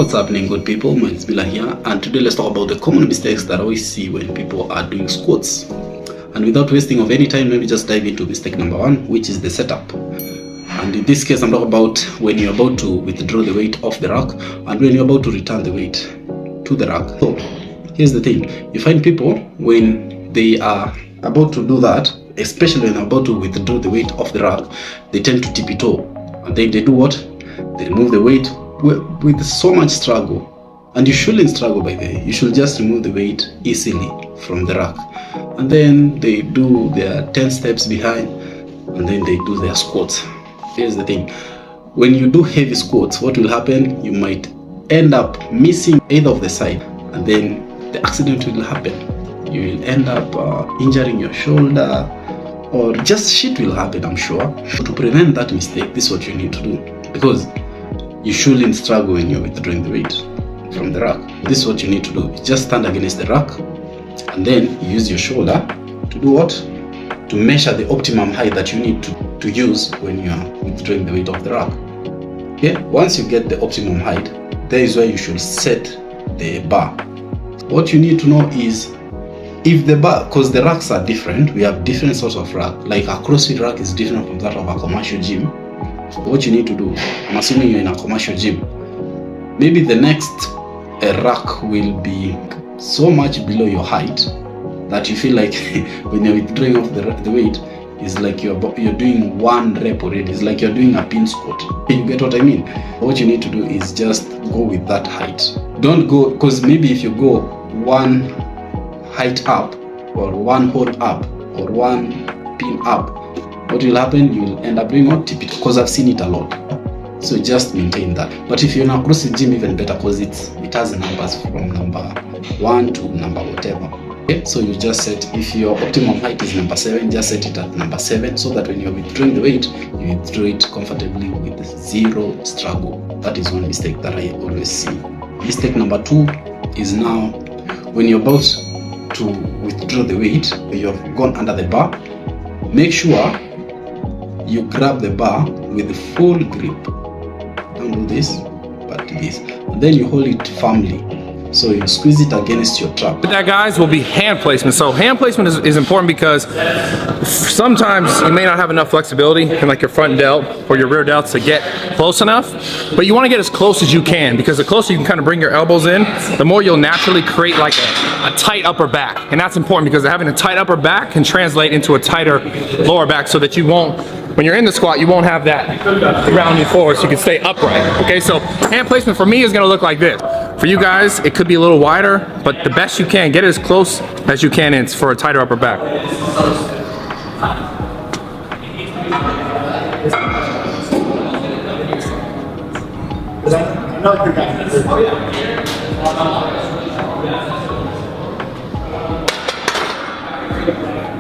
What's happening, good people? My name is Mila here, and today let's talk about the common mistakes that I always see when people are doing squats. And without wasting of any time, let me just dive into mistake number one, which is the setup. And in this case, I'm talking about when you're about to withdraw the weight off the rack and when you're about to return the weight to the rack. So here's the thing: you find people when they are about to do that, especially when they're about to withdraw the weight off the rack, they tend to tippy-toe, and then they do what? They remove the weight with so much struggle. And you shouldn't struggle, by the way. You should just remove the weight easily from the rack, and then they do their 10 steps behind, and then they do their squats. Here's the thing: when you do heavy squats, what will happen? You might end up missing either of the side, and then the accident will happen. You will end up injuring your shoulder, or just shit will happen, I'm sure. So to prevent that mistake, this is what you need to do, because you shouldn't struggle when you're withdrawing the weight from the rack. This is what you need to do: just stand against the rack, and then you use your shoulder to do what? To measure the optimum height that you need to use when you are withdrawing the weight off the rack. Okay? Once you get the optimum height, that is where you should set the bar. What you need to know is, if the bar, because the racks are different, we have different sorts of rack. Like a CrossFit rack is different from that of a commercial gym. What you need to do, I'm assuming you're in a commercial gym, maybe the next rack will be so much below your height that you feel like when you're withdrawing off the weight, it's like you're doing one rep already. It's like you're doing a pin squat. You get what I mean? What you need to do is just go with that height. Don't go, because maybe if you go one height up, or one hold up, or one pin up, what will happen? You will end up doing what? Tip it, because I've seen it a lot. So just maintain that. But if you're in a CrossFit gym, even better, because it has numbers from number 1 to number whatever. Okay? So you just set, if your optimum height is number 7, just set it at number 7, so that when you're withdrawing the weight, you withdraw it comfortably with zero struggle. That is one mistake that I always see. Mistake number 2 is now when you're about to withdraw the weight, you've gone under the bar, make sure you grab the bar with the full grip. Don't do this, but this. And then you hold it firmly. So you squeeze it against your trap. That, guys, will be hand placement. So hand placement is important because sometimes you may not have enough flexibility in like your front delt or your rear delts to get close enough, but you want to get as close as you can, because the closer you can kind of bring your elbows in, the more you'll naturally create like a tight upper back. And that's important because having a tight upper back can translate into a tighter lower back, so that you won't, when you're in the squat, you won't have that rounding forward, so you can stay upright. Okay, so hand placement for me is going to look like this. For you guys, it could be a little wider, but the best you can, get it as close as you can for a tighter upper back.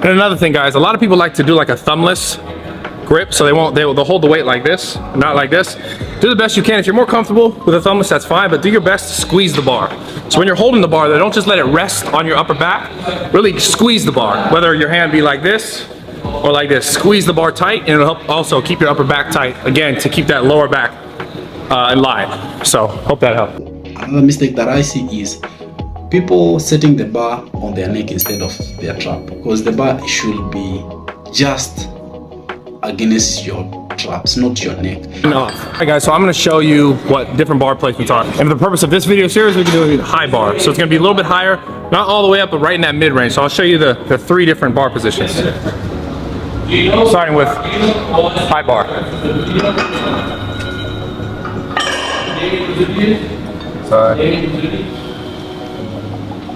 And another thing, guys, a lot of people like to do like a thumbless grip, so they'll hold the weight like this, not like this. Do the best you can. If you're more comfortable with a thumbless, that's fine, but do your best to squeeze the bar. So when you're holding the bar, don't just let it rest on your upper back. Really squeeze the bar, whether your hand be like this or like this. Squeeze the bar tight, and it'll help also keep your upper back tight, again, to keep that lower back in line. So hope that helped. Another mistake that I see is people setting the bar on their neck instead of their trap, because the bar should be just against your traps, not your neck. Alright guys, so I'm going to show you what different bar placements are. And for the purpose of this video series, we're going to do a high bar. So it's going to be a little bit higher, not all the way up, but right in that mid-range. So I'll show you the 3 different bar positions. Starting with high bar.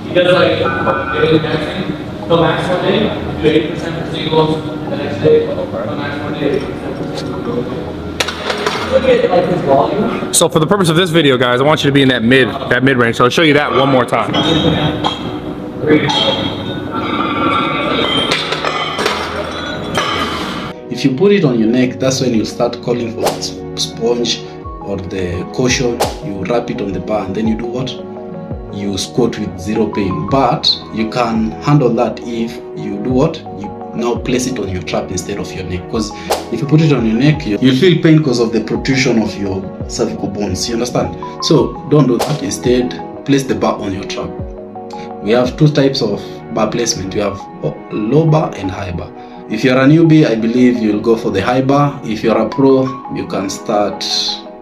You guys like daily maxing? Go max one day, do 80% for singles, the next day, go max one day, 80% for singles. Look at like his volume. So for the purpose of this video, guys, I want you to be in that mid range. So I'll show you that one more time. If you put it on your neck, that's when you start calling for sponge or the cushion. You wrap it on the bar, and then you do what? You squat with zero pain. But you can handle that if you do what? You now place it on your trap instead of your neck, because if you put it on your neck, you'll feel pain because of the protrusion of your cervical bones, you understand? So don't do that. Instead, place the bar on your trap. We have two types of bar placement. We have low bar and high bar. If you're a newbie, I believe you'll go for the high bar. If you're a pro, you can start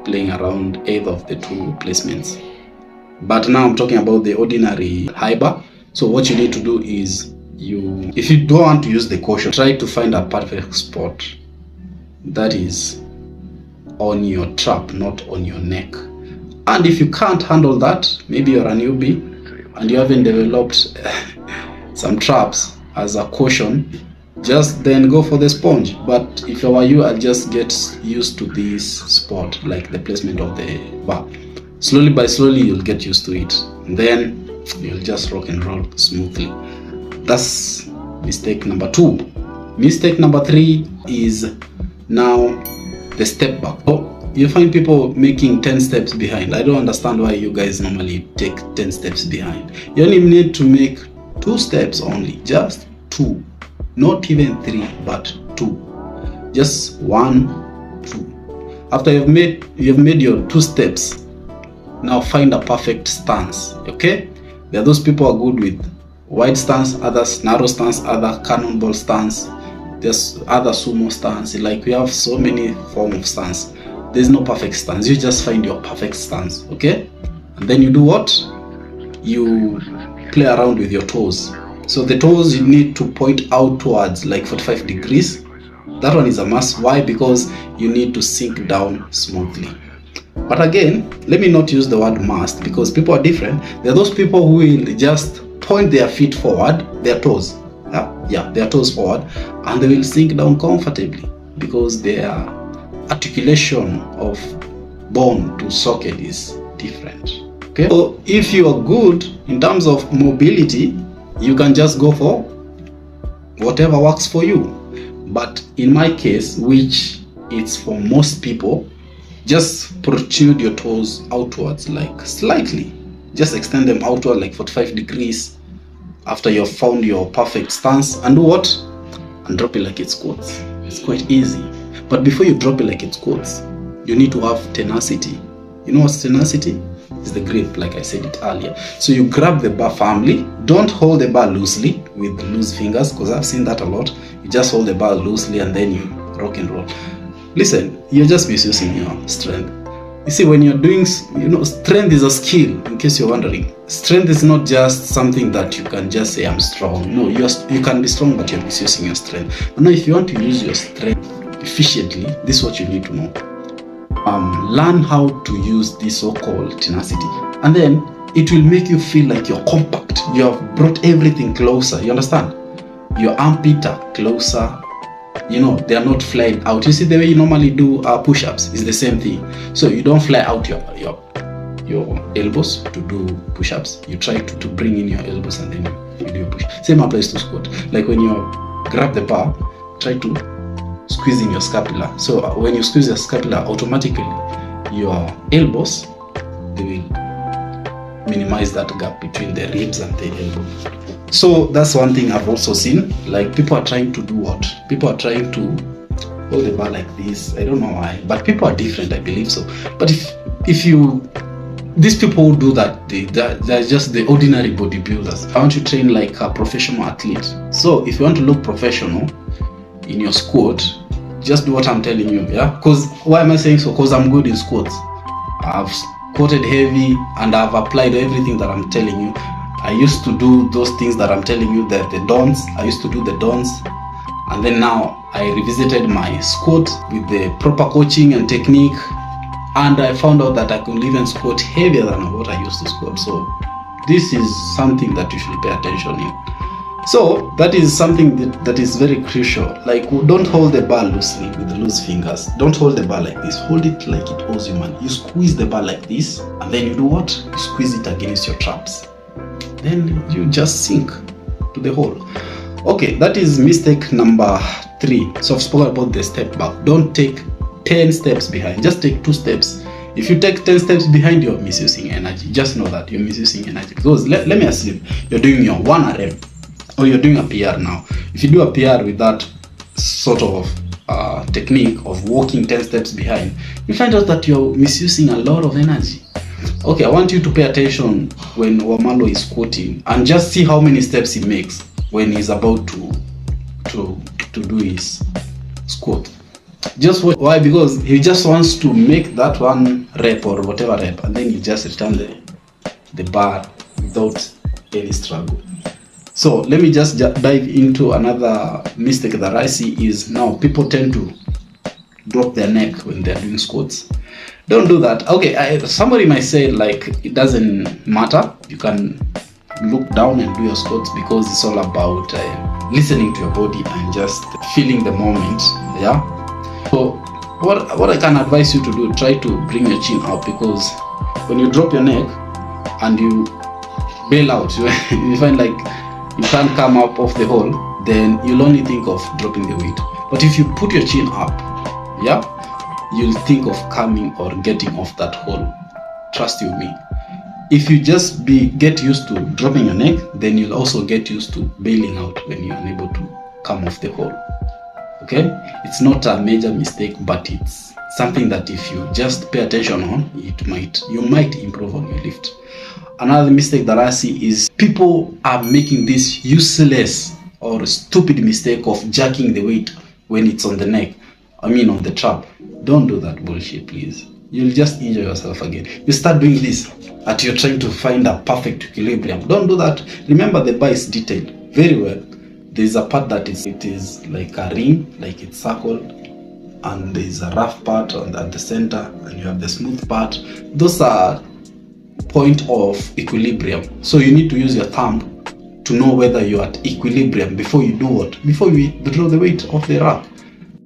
playing around either of the two placements. But now I'm talking about the ordinary high bar. So what you need to do is, if you don't want to use the caution, try to find a perfect spot that is on your trap, not on your neck. And if you can't handle that, maybe you're a newbie and you haven't developed some traps as a caution, just then go for the sponge. But if I were you, I'd just get used to this spot, like the placement of the bar. Slowly by slowly, you'll get used to it. And then you'll just rock and roll smoothly. That's mistake number 2. Mistake number 3 is now the step back. Oh, you find people making 10 steps behind. I don't understand why you guys normally take 10 steps behind. You only need to make 2 steps only, just 2. Not even 3, but 2. Just 1, 2. After you've made your 2 steps, now find a perfect stance. Okay? There are those people who are good with wide stance, others narrow stance, other cannonball stance, there's other sumo stance. Like, we have so many forms of stance. There's no perfect stance. You just find your perfect stance. Okay? And then you do what? You play around with your toes. So the toes, you need to point outwards like 45 degrees. That one is a must. Why? Because you need to sink down smoothly. But again, let me not use the word must, because people are different. There are those people who will just point their feet forward, their toes, their toes forward, and they will sink down comfortably because their articulation of bone to socket is different. Okay, so if you are good in terms of mobility, you can just go for whatever works for you. But in my case, which it's for most people, just protrude your toes outwards, like slightly. Just extend them outward like 45 degrees after you've found your perfect stance, and do what? And drop it like it squats. It's quite easy. But before you drop it like it squats, you need to have tenacity. You know what's tenacity? It's the grip, like I said it earlier. So you grab the bar firmly. Don't hold the bar loosely with loose fingers, because I've seen that a lot. You just hold the bar loosely and then you rock and roll. Listen, you're just misusing your strength. You see, when you're doing, strength is a skill, in case you're wondering. Strength is not just something that you can just say, I'm strong. No, you can be strong, but you're misusing your strength. But now, if you want to use your strength efficiently, this is what you need to know. Learn how to use this so-called tenacity. And then, it will make you feel like you're compact. You have brought everything closer. You understand? Your armpit are closer. They are not flying out. You see, the way you normally do push-ups is the same thing. So you don't fly out your elbows to do push-ups. You try to bring in your elbows and then you do push. Same applies to squat. Like when you grab the bar, try to squeeze in your scapula. So when you squeeze your scapula, automatically your elbows, they will minimize that gap between the ribs and the elbow. So that's one thing I've also seen. Like, people are trying to do what? People are trying to hold the bar like this. I don't know why, but people are different, I believe so. But these people who do that, they're just the ordinary bodybuilders. I want you to train like a professional athlete. So if you want to look professional in your squat, just do what I'm telling you, yeah? Because why am I saying so? Because I'm good in squats. I've squatted heavy and I've applied everything that I'm telling you. I used to do those things that I'm telling you, the dons. I used to do the dons. And then now I revisited my squat with the proper coaching and technique. And I found out that I could even squat heavier than what I used to squat. So this is something that you should pay attention in. So that is something that is very crucial. Like, don't hold the bar loosely with the loose fingers. Don't hold the bar like this. Hold it like it owes you money. You squeeze the bar like this, and then you do what? You squeeze it against your traps. Then you just sink to the hole. Okay, that is mistake number 3. So I've spoken about the step back. Don't take 10 steps behind. Just take 2 steps. If you take 10 steps behind, you're misusing energy. Just know that you're misusing energy. Because let me assume you're doing your 1 RM. or you're doing a PR now. If you do a PR with that sort of technique of walking 10 steps behind, you find out that you're misusing a lot of energy. Okay, I want you to pay attention when Wamalo is squatting and just see how many steps he makes when he's about to do his squat. Just why? Because he just wants to make that one rep or whatever rep, and then he just return the bar without any struggle. So let me just dive into another mistake that I see is now people tend to drop their neck when they're doing squats. Don't do that. Okay, somebody might say like it doesn't matter. You can look down and do your squats because it's all about listening to your body and just feeling the moment. Yeah. So what I can advise you to do, try to bring your chin up, because when you drop your neck and you bail out, you find like you can't come up off the hole, then you'll only think of dropping the weight. But if you put your chin up, yeah, you'll think of coming or getting off that hole. Trust you me. If you just get used to dropping your neck, then you'll also get used to bailing out when you're unable to come off the hole. Okay, it's not a major mistake, but it's something that if you just pay attention on, you might improve on your lift. Another mistake that I see is people are making this useless or stupid mistake of jacking the weight when it's on the neck. On the trap. Don't do that bullshit, please. You'll just injure yourself again. You start doing this and you're trying to find a perfect equilibrium. Don't do that. Remember, the bar is detailed very well. There's a part that it is like a ring, like it's circled, and there's a rough part at the center, and you have the smooth part. Those are point of equilibrium. So you need to use your thumb to know whether you're at equilibrium before you do what? Before you draw the weight off the rack.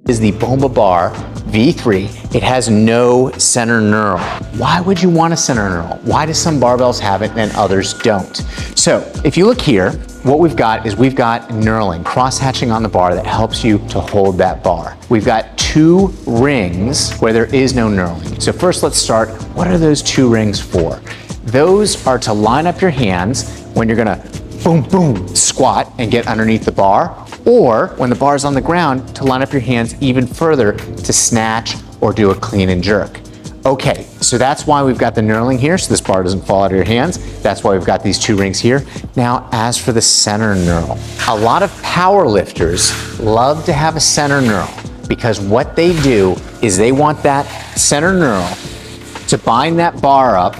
Is the Bomba Bar V3. It has no center knurl. Why would you want a center knurl? Why do some barbells have it and others don't? So if you look here, what we've got knurling, cross-hatching on the bar that helps you to hold that bar. We've got 2 rings where there is no knurling. So first let's start, what are those 2 rings for? Those are to line up your hands when you're gonna boom, boom, squat and get underneath the bar, or when the bar is on the ground, to line up your hands even further to snatch or do a clean and jerk. Okay, so that's why we've got the knurling here, so this bar doesn't fall out of your hands. That's why we've got these 2 rings here. Now, as for the center knurl, a lot of power lifters love to have a center knurl because what they do is they want that center knurl to bind that bar up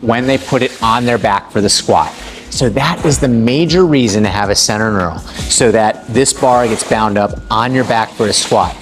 when they put it on their back for the squat. So that is the major reason to have a center knurl, so that this bar gets bound up on your back for a squat.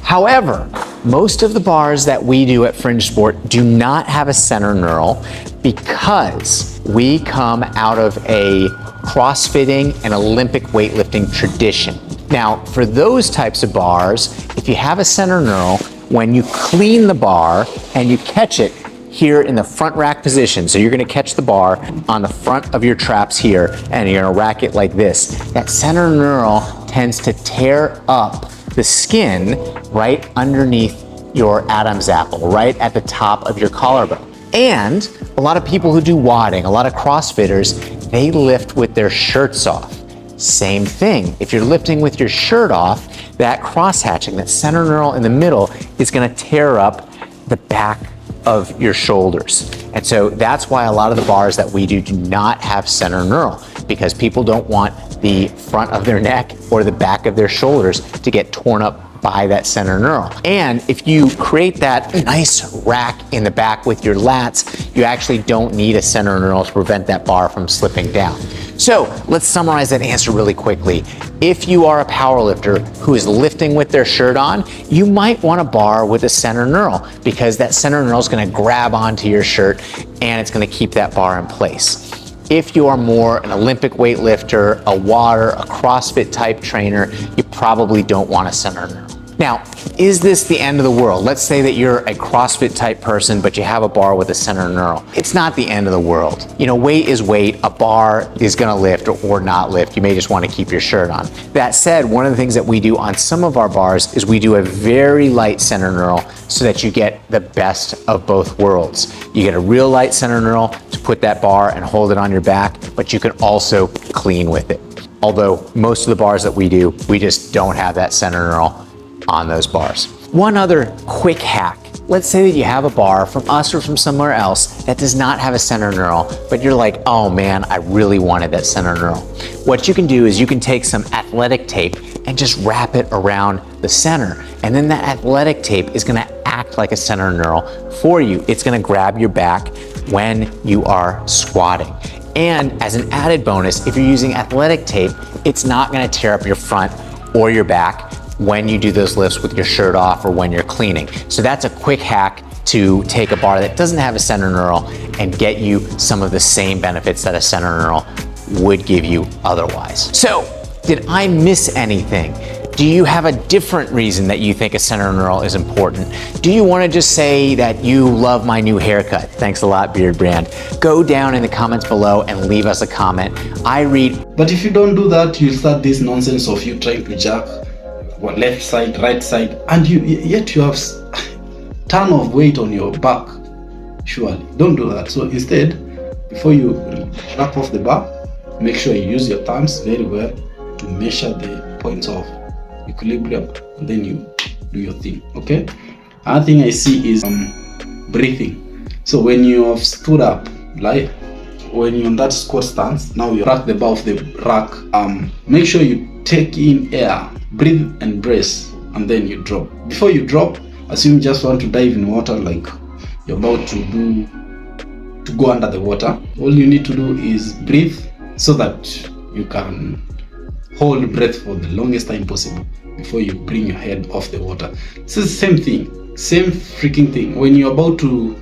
However, most of the bars that we do at Fringe Sport do not have a center knurl because we come out of a CrossFitting and Olympic weightlifting tradition. Now, for those types of bars, if you have a center knurl, when you clean the bar and you catch it here in the front rack position, so you're gonna catch the bar on the front of your traps here and you're gonna rack it like this, that center knurl tends to tear up the skin right underneath your Adam's apple, right at the top of your collarbone. And a lot of people who do wadding, a lot of CrossFitters, they lift with their shirts off. Same thing, if you're lifting with your shirt off, that cross-hatching, that center knurl in the middle is gonna tear up the back of your shoulders. And so that's why a lot of the bars that we do not have center knurl, because people don't want the front of their neck or the back of their shoulders to get torn up by that center knurl. And if you create that nice rack in the back with your lats, you actually don't need a center knurl to prevent that bar from slipping down. So let's summarize that answer really quickly. If you are a powerlifter who is lifting with their shirt on, you might want a bar with a center knurl because that center knurl is going to grab onto your shirt and it's going to keep that bar in place. If you are more an Olympic weightlifter, a wadder, a CrossFit type trainer, you probably don't want a center knurl. Now, is this the end of the world? Let's say that you're a CrossFit type person, but you have a bar with a center knurl. It's not the end of the world. You know, weight is weight. A bar is gonna lift or not lift. You may just wanna keep your shirt on. That said, one of the things that we do on some of our bars is we do a very light center knurl so that you get the best of both worlds. You get a real light center knurl to put that bar and hold it on your back, but you can also clean with it. Although most of the bars that we do, we just don't have that center knurl on those bars. One other quick hack. Let's say that you have a bar from us or from somewhere else that does not have a center knurl, but you're like, oh man, I really wanted that center knurl. What you can do is you can take some athletic tape and just wrap it around the center. And then that athletic tape is gonna act like a center knurl for you. It's gonna grab your back when you are squatting. And as an added bonus, if you're using athletic tape, it's not gonna tear up your front or your back when you do those lifts with your shirt off or when you're cleaning. So that's a quick hack to take a bar that doesn't have a center knurl and get you some of the same benefits that a center knurl would give you otherwise. So, did I miss anything? Do you have a different reason that you think a center knurl is important? Do you want to just say that you love my new haircut? Thanks a lot, Beard Brand. Go down in the comments below and leave us a comment. I read. But if you don't do that, you'll start this nonsense of you trying to jerk left side, right side, and yet you have ton of weight on your back. Surely, don't do that. So instead, before you wrap off the bar, make sure you use your thumbs very well to measure the points of equilibrium, and then you do your thing. Okay. Another thing I see is breathing. So when you have stood up, like when you're on that squat stance, now you rack the bar of the rack. Make sure you take in air, breathe and brace, and then you drop. Before you drop, assume you just want to dive in water, like you're about to go under the water. All you need to do is breathe so that you can hold breath for the longest time possible before you bring your head off the water. It's the same thing, same freaking thing. When you're about to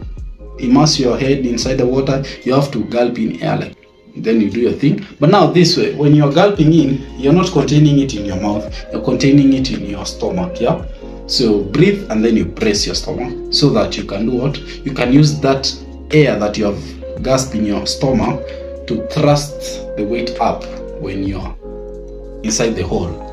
immerse your head inside the water, you have to gulp in air, like then you do your thing. But now this way, when you're gulping in, you're not containing it in your mouth, you're containing it in your stomach. Yeah, so breathe and then you press your stomach so that you can do what? You can use that air that you have gasped in your stomach to thrust the weight up when you're inside the hole.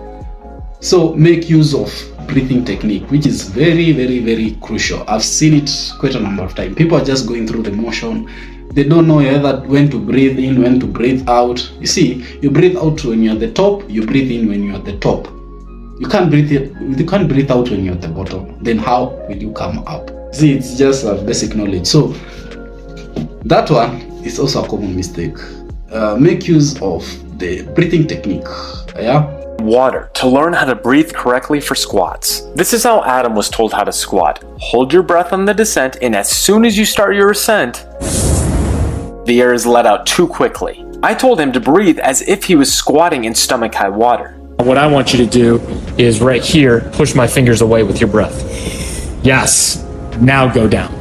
So make use of breathing technique, which is very, very, very crucial. I've seen it quite a number of times. People are just going through the motion. They don't know either when to breathe in, when to breathe out. You see, you breathe out when you're at the top, you breathe in when you're at the top. You can't breathe out when you're at the bottom. Then how will you come up? See, it's just a basic knowledge. So that one is also a common mistake. Make use of the breathing technique. Yeah. Water to learn how to breathe correctly for squats. This is how Adam was told how to squat. Hold your breath on the descent, and as soon as you start your ascent, the air is let out too quickly. I told him to breathe as if he was squatting in stomach-high water. What I want you to do is right here, push my fingers away with your breath. Yes. Now go down.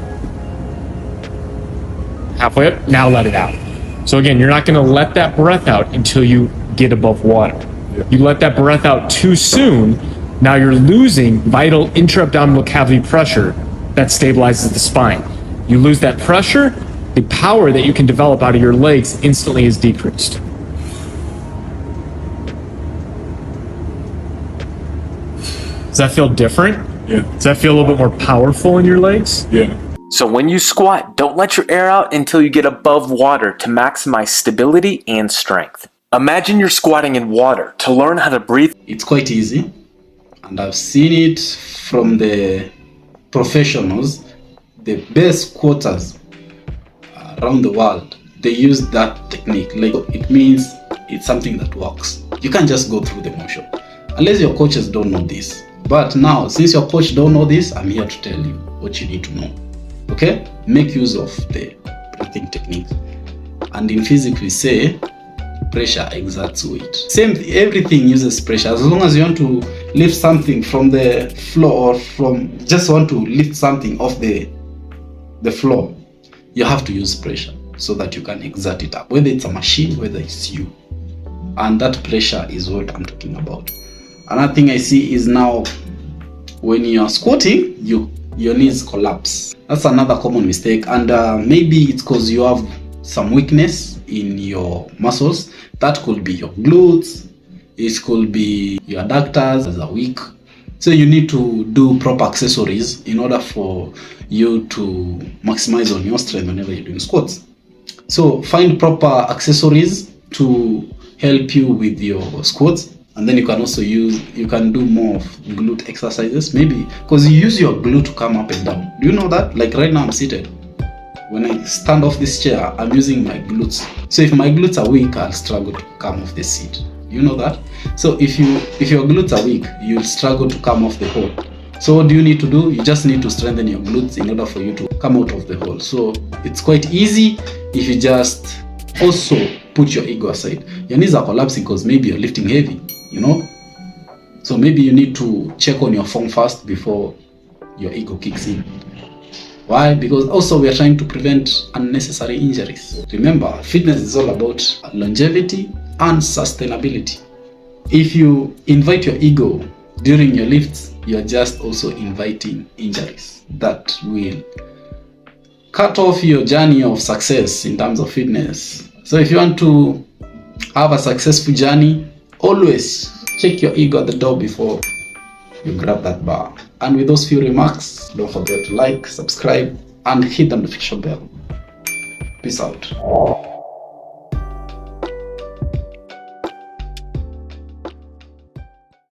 Halfway up, now let it out. So again, you're not going to let that breath out until you get above water. You let that breath out too soon, now you're losing vital intra-abdominal cavity pressure that stabilizes the spine. You lose that pressure, the power that you can develop out of your legs instantly is decreased. Does that feel different? Yeah. Does that feel a little bit more powerful in your legs? Yeah. So when you squat, don't let your air out until you get above water to maximize stability and strength. Imagine you're squatting in water. To learn how to breathe, it's quite easy, and I've seen it from the professionals. The best squatters around the world, they use that technique. Like, it means it's something that works. You can't just go through the motion unless your coaches don't know this. But now, since your coach don't know this, I'm here to tell you what you need to know. Okay, make use of the breathing technique. And in physics we say pressure exerts weight. Everything uses pressure. As long as you want to lift something from the floor, or just want to lift something off the floor, you have to use pressure so that you can exert it up, whether it's a machine, whether it's you. And that pressure is what I'm talking about. Another thing I see is now when you're squatting, your knees collapse. That's another common mistake, and maybe it's because you have some weakness in your muscles. That could be your glutes, it could be your adductors are weak. So you need to do proper accessories in order for you to maximize on your strength whenever you're doing squats. So find proper accessories to help you with your squats. And then you can also you can do more of glute exercises, maybe because you use your glute to come up and down. Do you know that? Like right now I'm seated. When I stand off this chair, I'm using my glutes. So if my glutes are weak, I'll struggle to come off the seat. You know that? So if your glutes are weak, you'll struggle to come off the hole. So what do you need to do? You just need to strengthen your glutes in order for you to come out of the hole. So it's quite easy if you just also put your ego aside. Your knees are collapsing because maybe you're lifting heavy, you know? So maybe you need to check on your form first before your ego kicks in. Why? Because also we are trying to prevent unnecessary injuries. Remember, fitness is all about longevity and sustainability. If you invite your ego during your lifts, you're just also inviting injuries that will cut off your journey of success in terms of fitness. So if you want to have a successful journey, always check your ego at the door before you grab that bar. And with those few remarks, don't forget to like, subscribe, and hit the notification bell. Peace out.